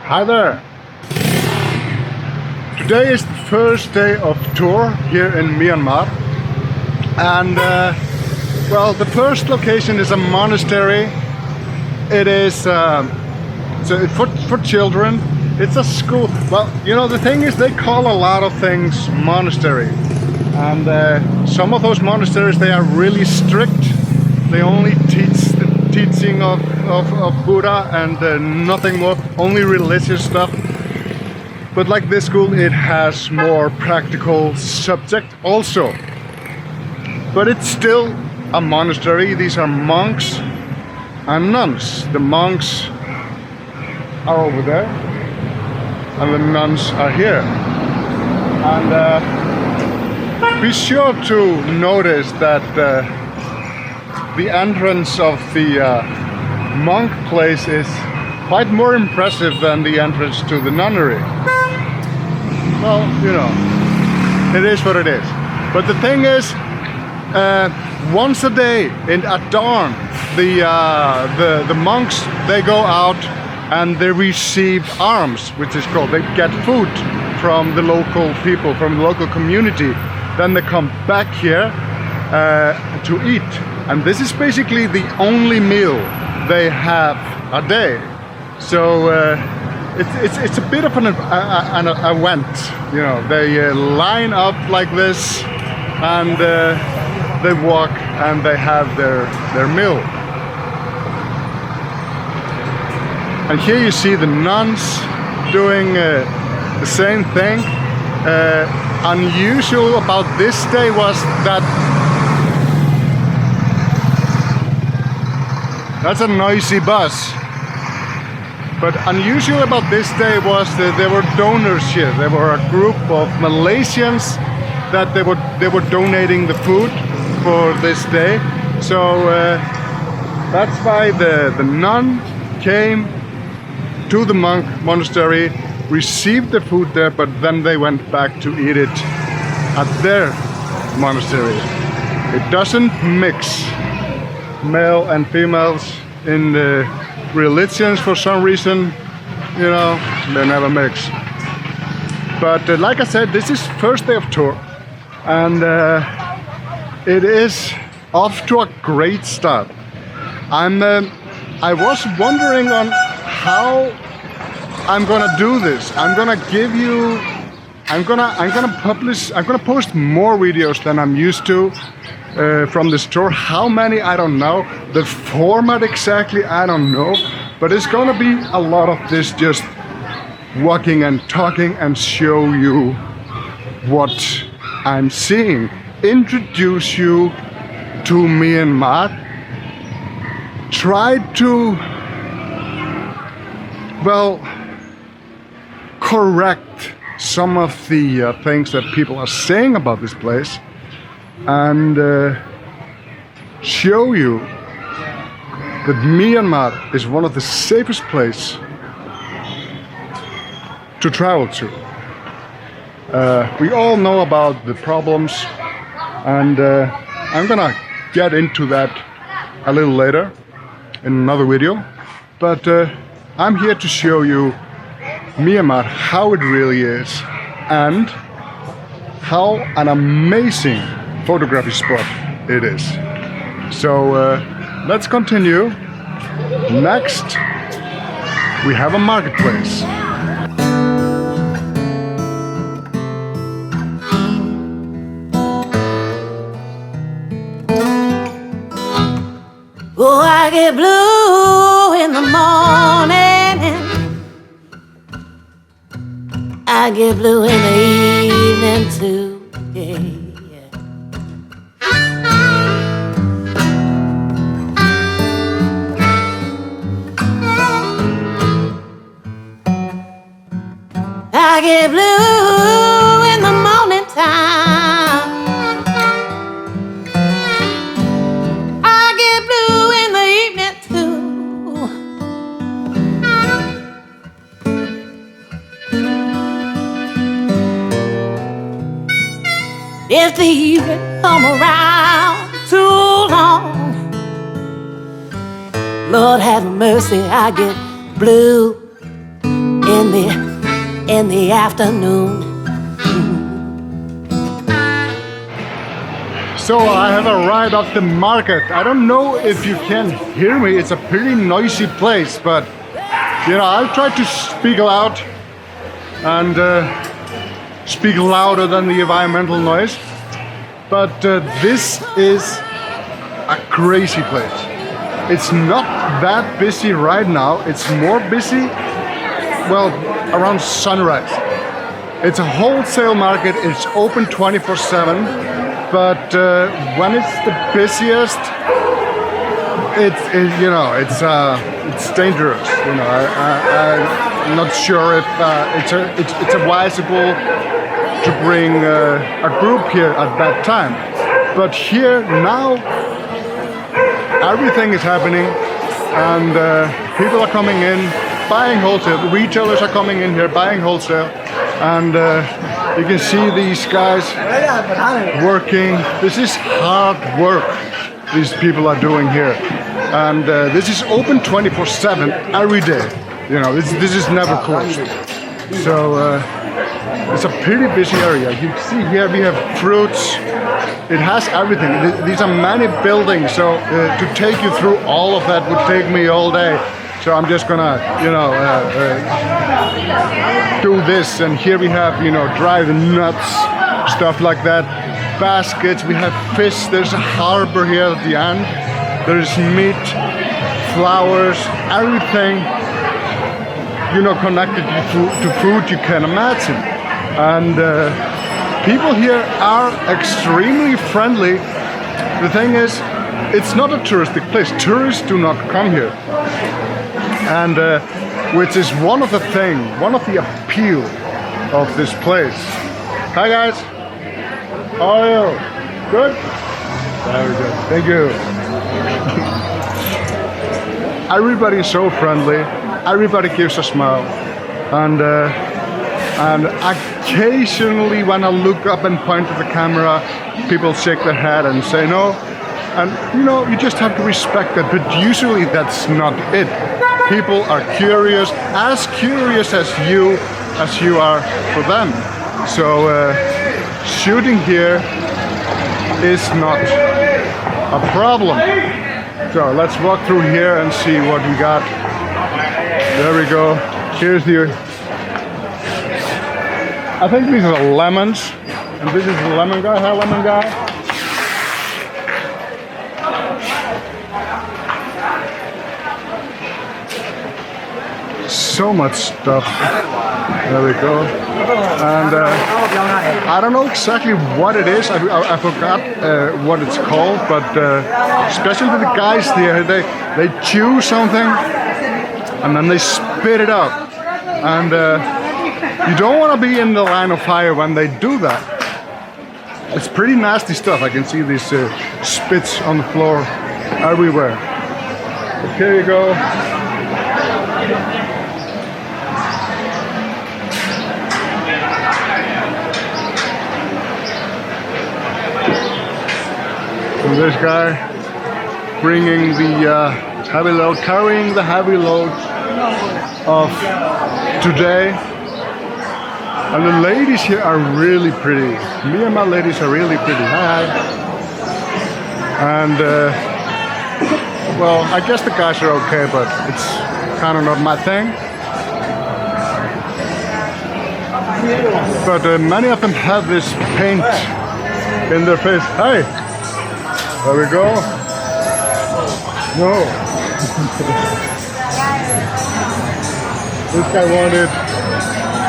Hi there! Today is the first day of tour here in Myanmar, and well, the first location is a monastery. It is for children. It's a school. Well, you know, the thing is they call a lot of things monastery, and some of those monasteries, they are really strict. They only teach the teaching of Buddha and nothing more, only religious stuff. But like this school, it has more practical subject also. But it's still a monastery. These are monks and nuns. The monks are over there and the nuns are here. And be sure to notice that the entrance of the monk place is quite more impressive than the entrance to the nunnery. Well, you know, it is what it is. But the thing is, once a day at dawn, the monks, they go out and they receive alms, which is called, they get food from the local people, from the local community. Then they come back here to eat. And this is basically the only meal they have a day. So it's a bit of an event, you know. They line up like this, and they walk and they have their meal. And here you see the nuns doing the same thing. Unusual about this day was that that's a noisy bus. But unusual about this day was that there were donors here. There were a group of Malaysians that they were donating the food for this day. So that's why the nun came to the monk monastery, received the food there, but then they went back to eat it at their monastery. It doesn't mix male and females in the religions for some reason, you know, they never mix. But like I said, this is first day of tour, and it is off to a great start. I was wondering on how I'm gonna do this. I'm gonna post more videos than I'm used to from the store. How many, I don't know. The format exactly, I don't know. But it's gonna be a lot of this, just walking and talking and show you what I'm seeing. Introduce you to Myanmar. Try to, well, correct some of the things that people are saying about this place, and show you that Myanmar is one of the safest places to travel to. We all know about the problems, and I'm gonna get into that a little later in another video. But I'm here to show you Myanmar, how it really is, and how an amazing photography spot it is. So let's continue. Next, we have a marketplace. Oh, I get blue in the morning, I get blue in the evening too, yeah. I get blue in the morning time, I get blue in the evening too. If the evening come around too long, Lord have mercy, I get blue. in the afternoon. So I have arrived at the market. I don't know if you can hear me. It's a pretty noisy place, but you know, I'll try to speak loud and speak louder than the environmental noise. But this is a crazy place. It's not that busy right now. It's more busy, well, around sunrise. It's a wholesale market. It's open 24/7. But when it's the busiest, it's dangerous. You know, I'm not sure if it's advisable to bring a group here at that time. But here now, everything is happening, and people are coming in, buying wholesale. The retailers are coming in here, buying wholesale, and you can see these guys working. This is hard work these people are doing here, and this is open 24/7 every day. You know, this is never closed. So it's a pretty busy area. You see here we have fruits. It has everything. These are many buildings, so to take you through all of that would take me all day. So I'm just gonna, you know, do this. And here we have, you know, dried nuts, stuff like that. Baskets, we have fish. There's a harbor here at the end. There's meat, flowers, everything, you know, connected to food you can imagine. And people here are extremely friendly. The thing is, it's not a touristic place. Tourists do not come here. And which is one of the appeal of this place. Hi guys, how are you? Good? Very good, thank you. Everybody is so friendly, everybody gives a smile, and occasionally when I look up and point to the camera, people shake their head and say no, and you know, you just have to respect that, but usually that's not it. People are curious as you are for them. So shooting here is not a problem. So let's walk through here and see what we got. There we go. Here's the, I think these are lemons, and this is the lemon guy. Hi, lemon guy. So much stuff. There we go. And I don't know exactly what it is. I forgot what it's called, but especially the guys there, they chew something and then they spit it out. And you don't want to be in the line of fire when they do that. It's pretty nasty stuff. I can see these spits on the floor everywhere. But here you go. So this guy bringing the heavy load, carrying the heavy load of today. And the ladies here are really pretty. Me and my ladies are really pretty. Hi. And well, I guess the guys are okay, but it's kind of not my thing. But many of them have this paint in their face. Hey, there we go. No.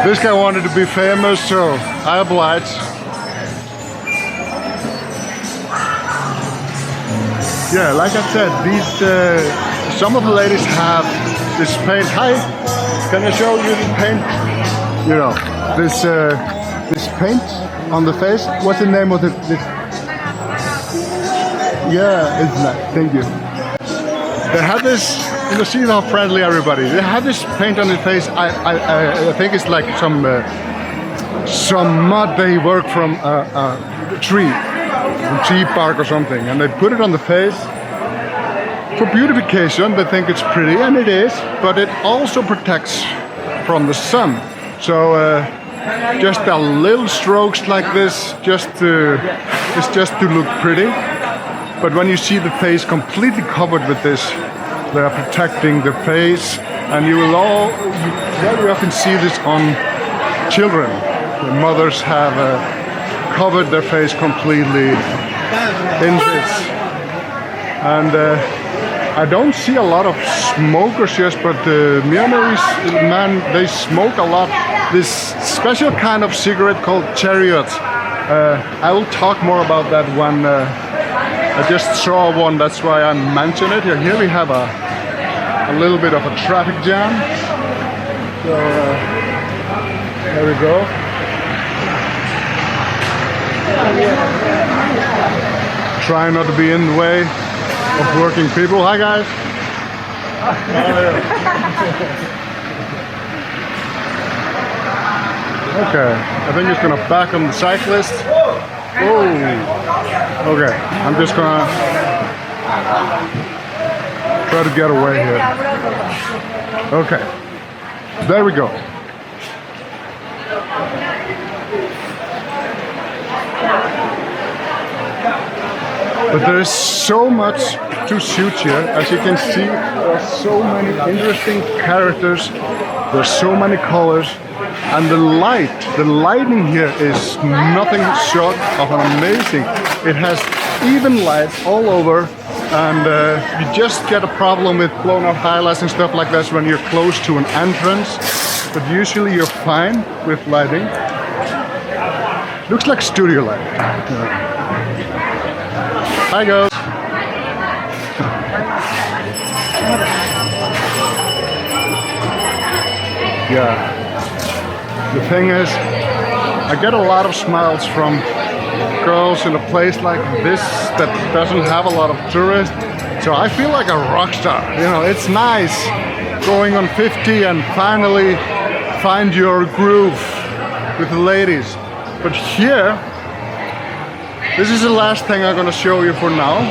This guy wanted to be famous, so I obliged. Yeah, like I said, these some of the ladies have this paint. Hi, can I show you the paint? You know, this paint on the face. What's the name of it? Yeah, it's nice. Thank you. They have this. You see how friendly everybody. They have this paint on their face. I think it's like some mud they work from a tree, bark or something, and they put it on the face for beautification. They think it's pretty, and it is, but it also protects from the sun. So just a little strokes like this, it's just to look pretty. But when you see the face completely covered with this, they are protecting the face, and you very often see this on children. The mothers have covered their face completely in this. And I don't see a lot of smokers here, but the Myanmarese man, they smoke a lot. This special kind of cigarette called chariot. I will talk more about that one. I just saw one, that's why I mentioned it. Here we have a little bit of a traffic jam. So there we go. Try not to be in the way of working people. Hi guys. Okay, I think it's gonna back on the cyclist. Oh, okay. I'm just gonna try to get away here. Okay, there we go. But there is so much to shoot here. As you can see, there are so many interesting characters. There's so many colors. And the lighting here is nothing short of an amazing. It has even lights all over, and you just get a problem with blown out highlights and stuff like that when you're close to an entrance. But usually you're fine with lighting. Looks like studio lighting. Hi guys. Yeah. The thing is, I get a lot of smiles from girls in a place like this that doesn't have a lot of tourists. So I feel like a rock star. You know, it's nice going on 50 and finally find your groove with the ladies. But here, this is the last thing I'm gonna show you for now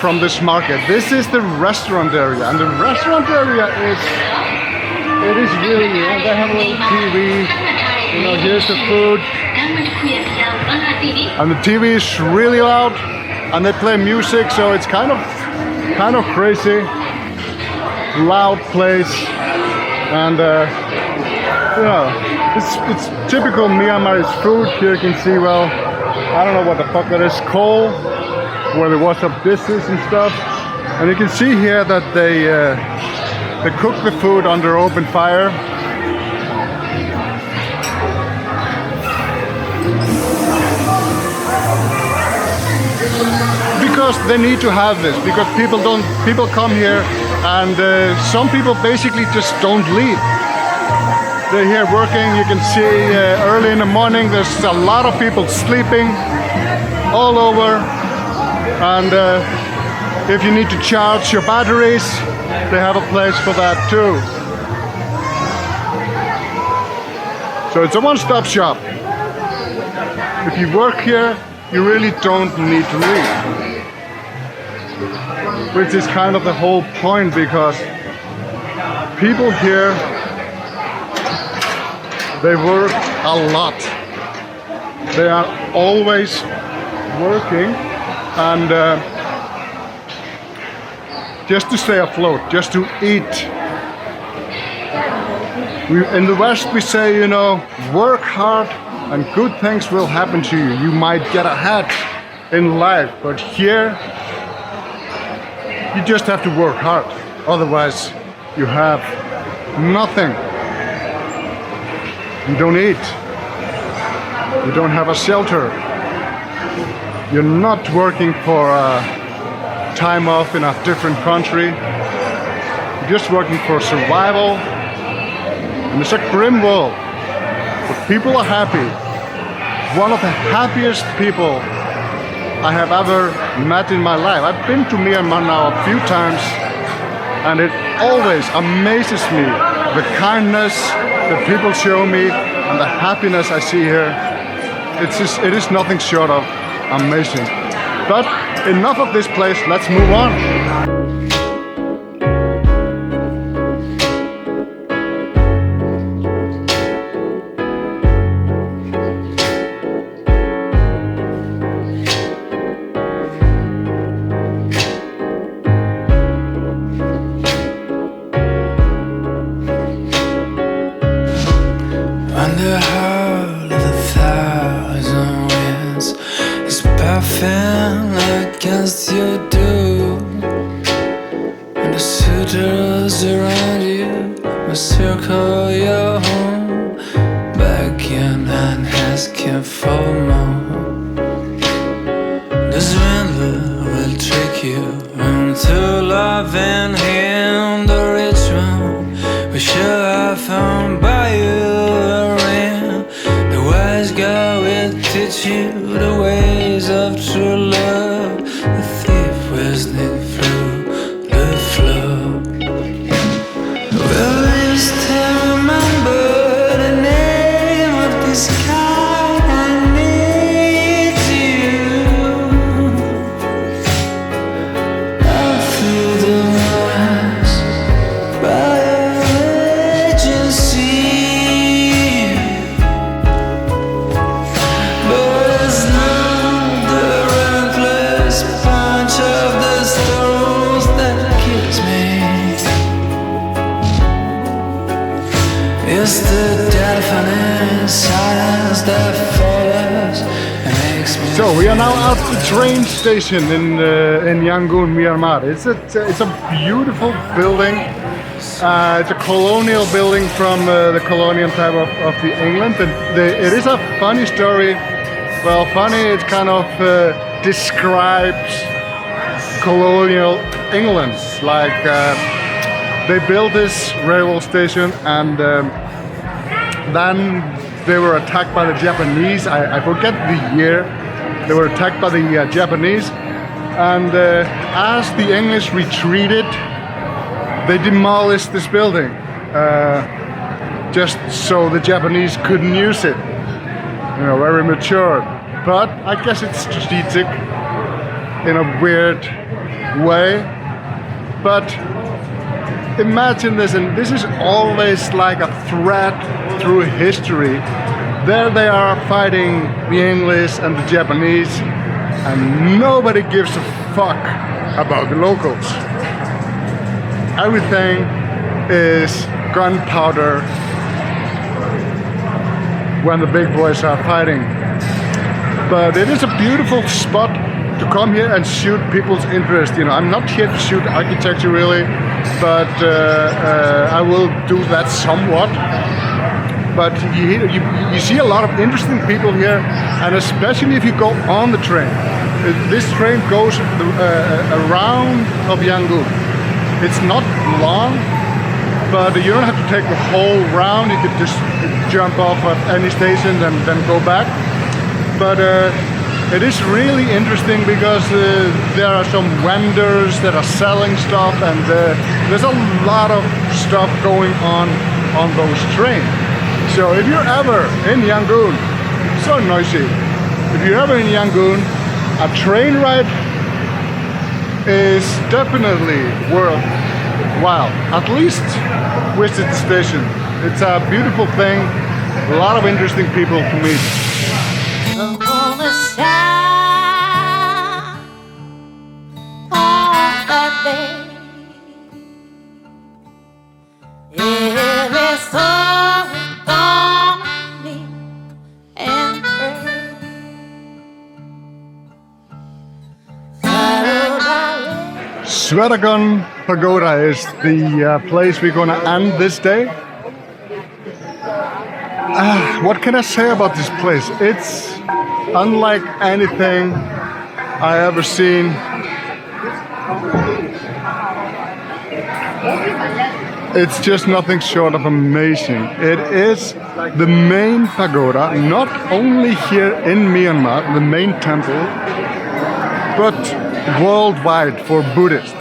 from this market. This is the restaurant area, and the restaurant area is really, you know, they have a little TV, you know, here's the food, and the TV is really loud, and they play music, so it's kind of crazy, loud place, and you know, it's typical Myanmarese food. Here you can see, well, I don't know what the fuck that is, coal, where they wash up dishes and stuff, and you can see here that they cook the food under open fire. Because they need to have this, because people come here, and some people basically just don't leave. They're here working. You can see early in the morning there's a lot of people sleeping all over, and if you need to charge your batteries, they have a place for that too. So it's a one-stop shop. If you work here, you really don't need to leave. Which is kind of the whole point, because people here, they work a lot. They are always working, and just to stay afloat, just to eat. In the West we say, you know, work hard and good things will happen to you. You might get ahead in life, but here you just have to work hard. Otherwise you have nothing. You don't eat. You don't have a shelter. You're not working for time off in a different country. You're just working for survival, and it's a grim world, but people are happy. One of the happiest people I have ever met in my life. I've been to Myanmar now a few times, and it always amazes me, the kindness that people show me and the happiness I see here. It is nothing short of amazing. But enough of this place, let's move on. you call your home back in and asking for more. The swindler will trick you into loving him, the rich one. We should have found by you a ring. The wise guy will teach you the ways of true love. The thief will sneak through the floor. Will you still remember the name of this guy? I need you. I feel the rise by agency, but it's not the reckless punch of the stones that kills me. It's the deafening silence that follows and makes me. So we are now at the train station in Yangon, Myanmar. It's a beautiful building. It's a colonial building from the colonial time of the England. And it is a funny story. Well, funny, it kind of describes colonial England. Like they built this railway station and then they were attacked by the Japanese. I forget the year. They were attacked by the Japanese, and as the English retreated, they demolished this building just so the Japanese couldn't use it. You know, very mature. But I guess it's strategic in a weird way. But imagine this, and this is always like a thread through history. There they are fighting the English and the Japanese, and nobody gives a fuck about the locals. Everything is gunpowder when the big boys are fighting. But it is a beautiful spot to come here and shoot people's interest. You know, I'm not here to shoot architecture really, but I will do that somewhat. But you see a lot of interesting people here, and especially if you go on the train. This train goes around of Yangon. It's not long, but you don't have to take the whole round. You could just jump off at any station and then go back. But it is really interesting because there are some vendors that are selling stuff, and there's a lot of stuff going on those trains. So if you're ever in Yangon, so noisy. If you're ever in Yangon, a train ride is definitely worthwhile. At least visit the station. It's a beautiful thing. A lot of interesting people to meet. The moon is shine on that day. Every soul is gonna meet and pray. Shwedagon Pagoda is the place we're gonna end this day. What can I say about this place? It's unlike anything I ever seen. It's just nothing short of amazing. It is the main pagoda, not only here in Myanmar, the main temple, but worldwide for Buddhists.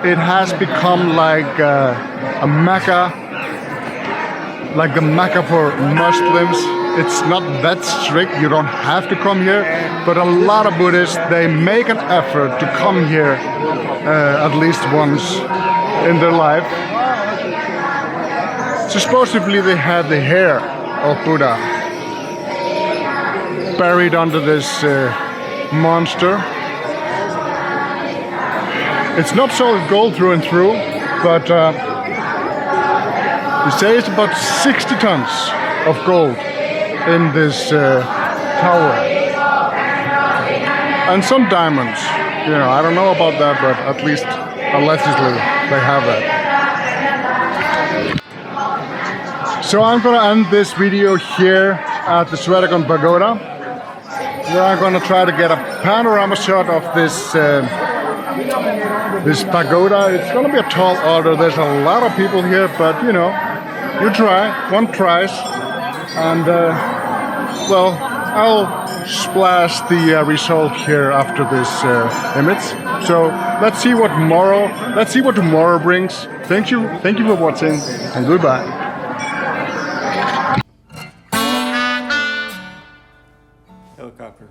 It has become like a Mecca, like the Mecca for Muslims. It's not that strict, you don't have to come here, but a lot of Buddhists, they make an effort to come here at least once in their life. So supposedly they had the hair of Buddha buried under this monster. It's not solid gold through and through, but they say it's about 60 tons of gold in this tower. And some diamonds. You know, I don't know about that, but at least allegedly they have that. So I'm gonna end this video here at the Shwedagon Pagoda, where I'm gonna try to get a panorama shot of this this pagoda. It's gonna be a tall order. There's a lot of people here, but you know, you try, one tries, and well, I'll splash the result here after this image. So let's see what tomorrow brings. Thank you for watching, and goodbye. Helicopter.